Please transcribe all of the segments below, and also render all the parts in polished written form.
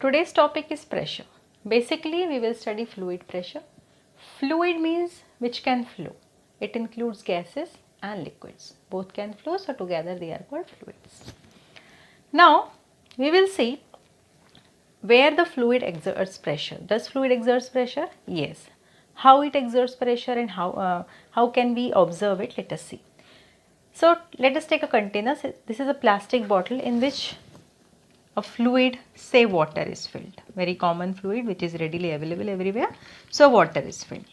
today's topic is pressure. Basically, we will study fluid pressure. Fluid means which can flow. It includes gases and liquids. Both can flow, so together they are called fluids. Now, we will see where the fluid exerts pressure. Does fluid exerts pressure? Yes. How it exerts pressure and how can we observe it? Let us see. So, let us take a container. This is a plastic bottle in which a fluid, say water, is filled. Very common fluid which is readily available everywhere. So, water is filled.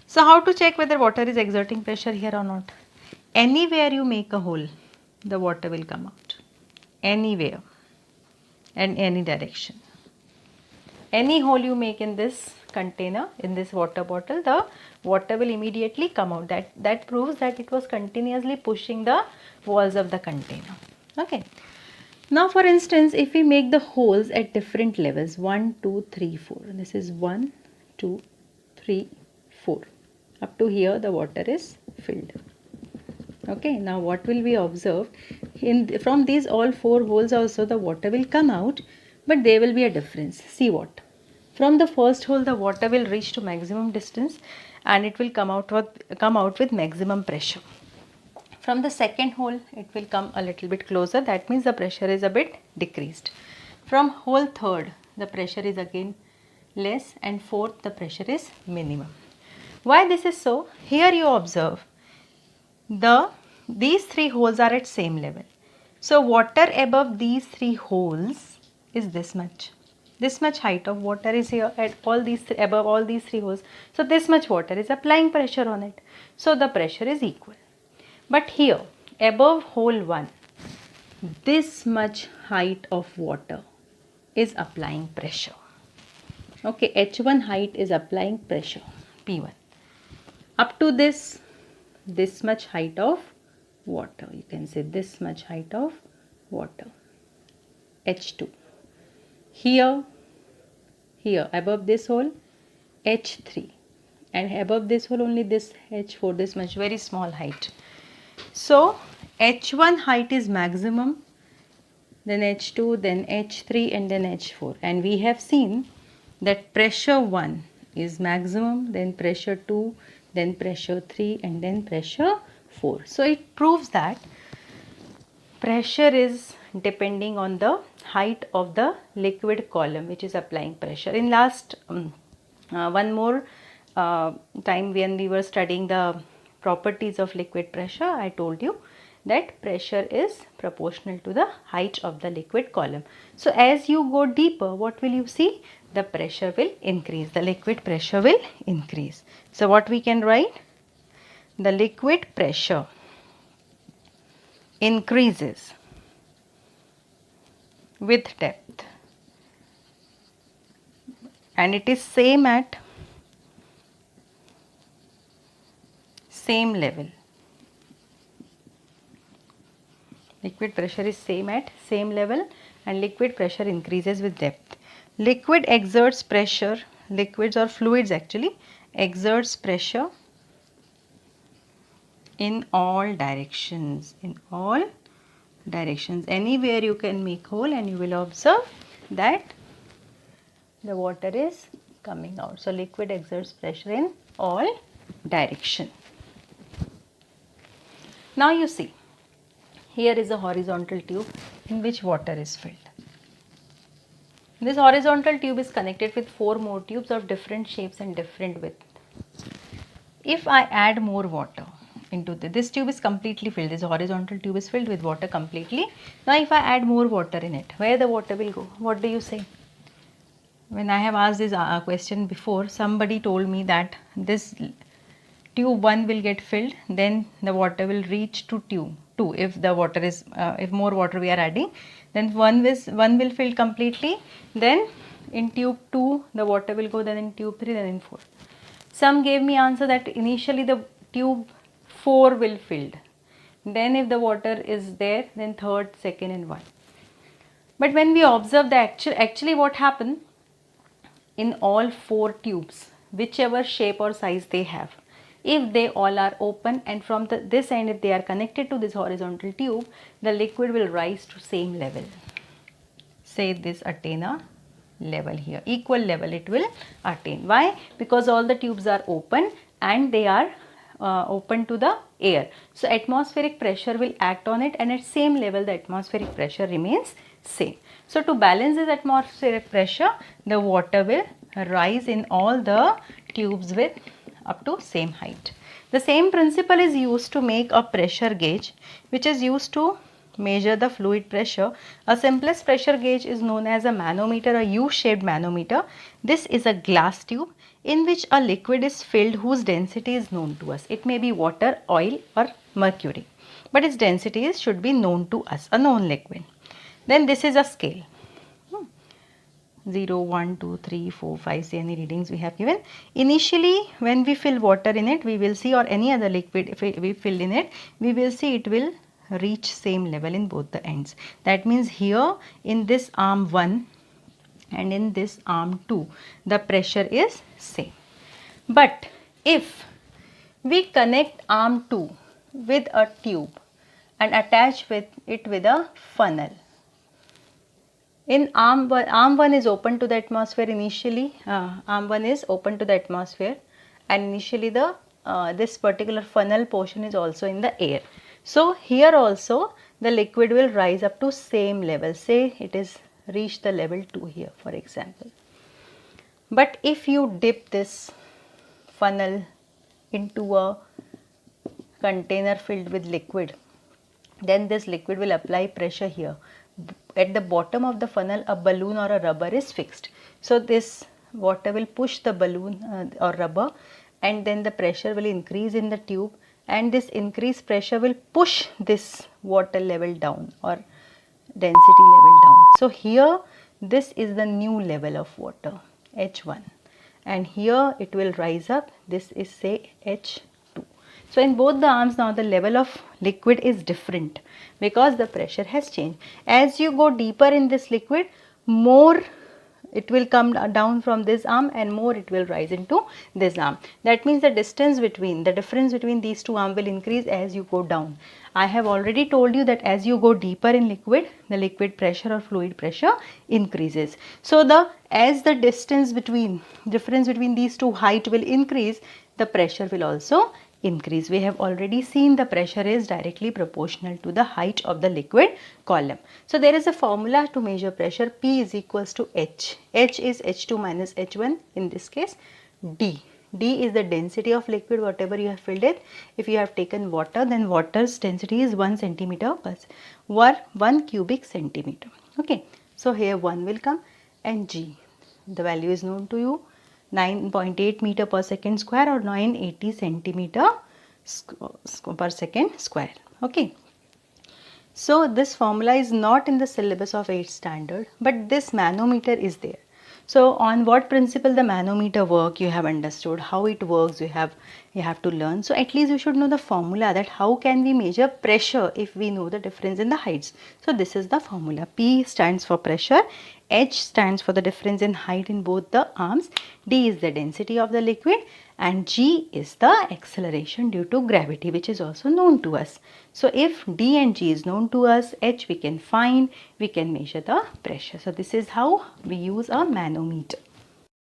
So, how to check whether water is exerting pressure here or not? Anywhere you make a hole, the water will come out. Anywhere and any direction. Any hole you make in this container, in this water bottle, the water will immediately come out. That proves that it was continuously pushing the walls of the container. Okay. Now, for instance, if we make the holes at different levels, 1, 2, 3, 4. This is 1, 2, 3, 4. Up to here the water is filled. Okay, now what will we observe? From these all 4 holes also the water will come out, but there will be a difference. See what? From the first hole the water will reach to maximum distance and it will come out with maximum pressure. From the second hole it will come a little bit closer, that means the pressure is a bit decreased. From hole third the pressure is again less and fourth the pressure is minimum. Why this is so? Here you observe these 3 holes are at same level. So water above these 3 holes is this much. This much height of water is here at above all these 3 holes. So this much water is applying pressure on it. So the pressure is equal. But here above hole 1, this much height of water is applying pressure. Okay, H1 height is applying pressure, P1. Up to this much height of water, you can say this much height of water, H2. Here above this hole, H3, and above this hole only this H4, this much, very small height. So H1 height is maximum, then H2, then H3 and then H4, and we have seen that pressure 1 is maximum, then pressure 2, then pressure 3 and then pressure 4. So it proves that pressure is depending on the height of the liquid column which is applying pressure. In last one more time when we were studying the properties of liquid pressure, I told you that pressure is proportional to the height of the liquid column. So as you go deeper, what will you see? The pressure will increase, the liquid pressure will increase. So what we can write? The liquid pressure increases with depth and it is same at same level. Liquid pressure is same at same level and liquid pressure increases with depth. Liquid exerts pressure, liquids or fluids actually exerts pressure in all directions, anywhere you can make hole and you will observe that the water is coming out. So liquid exerts pressure in all direction. Now you see, here is a horizontal tube in which water is filled. This horizontal tube is connected with 4 more tubes of different shapes and different width. If I add more water into this tube is completely filled, this horizontal tube is filled with water completely. Now if I add more water in it, where the water will go? What do you say? When I have asked this question before, somebody told me that this tube 1 will get filled, then the water will reach to tube 2. If the water is, if more water we are adding, then one will fill completely, then in tube 2 the water will go, then in tube 3, then in 4. Some gave me answer that initially the tube 4 will filled, then if the water is there, then third, second and 1. But when we observe the actually what happened, in all 4 tubes, whichever shape or size they have, if they all are open and from this end if they are connected to this horizontal tube, the liquid will rise to same level. Say this antenna level here, equal level it will attain. Why? Because all the tubes are open and they are open to the air. So atmospheric pressure will act on it, and at same level the atmospheric pressure remains same. So to balance this atmospheric pressure, the water will rise in all the tubes with up to same height. The same principle is used to make a pressure gauge, which is used to measure the fluid pressure. A simplest pressure gauge is known as a manometer, a U-shaped manometer. This is a glass tube in which a liquid is filled whose density is known to us. It may be water, oil or mercury, but its density should be known to us, a known liquid. Then this is a scale. 0, 1, 2, 3, 4, 5, see any readings we have given. Initially when we fill water in it, we will see, or any other liquid if we fill in it, we will see it will reach same level in both the ends. That means here in this arm 1 and in this arm 2, the pressure is same. But if we connect arm 2 with a tube and attach it with a funnel, in arm 1 is open to the atmosphere initially, arm 1 is open to the atmosphere, and initially the this particular funnel portion is also in the air. So here also the liquid will rise up to same level, say it is reached the level 2 here for example. But if you dip this funnel into a container filled with liquid, then this liquid will apply pressure here. At the bottom of the funnel, a balloon or a rubber is fixed. So this water will push the balloon or rubber, and then the pressure will increase in the tube, and this increased pressure will push this water level down or density level down. So here this is the new level of water, H1, and here it will rise up, this is say H2. So in both the arms now the level of liquid is different because the pressure has changed. As you go deeper in this liquid, more it will come down from this arm and more it will rise into this arm. That means the difference between these two arms will increase as you go down. I have already told you that as you go deeper in liquid, the liquid pressure or fluid pressure increases. So as the difference between these two height will increase, the pressure will also increase. We have already seen the pressure is directly proportional to the height of the liquid column. So there is a formula to measure pressure. P is equals to H. H is H2 minus H1 in this case. D. D is the density of liquid whatever you have filled it. If you have taken water, then water's density is 1 centimeter per 1 cubic centimeter. Okay. So here 1 will come, and G, the value is known to you, 9.8 meter per second square or 980 centimeter per second square. Okay. So this formula is not in the syllabus of 8th standard, but this manometer is there. So on what principle the manometer work, you have understood. How it works, you have to learn. So at least you should know the formula, that how can we measure pressure if we know the difference in the heights. So this is the formula. P stands for pressure, H stands for the difference in height in both the arms, D is the density of the liquid, and G is the acceleration due to gravity, which is also known to us. So if D and G is known to us, H we can find, we can measure the pressure. So this is how we use a manometer.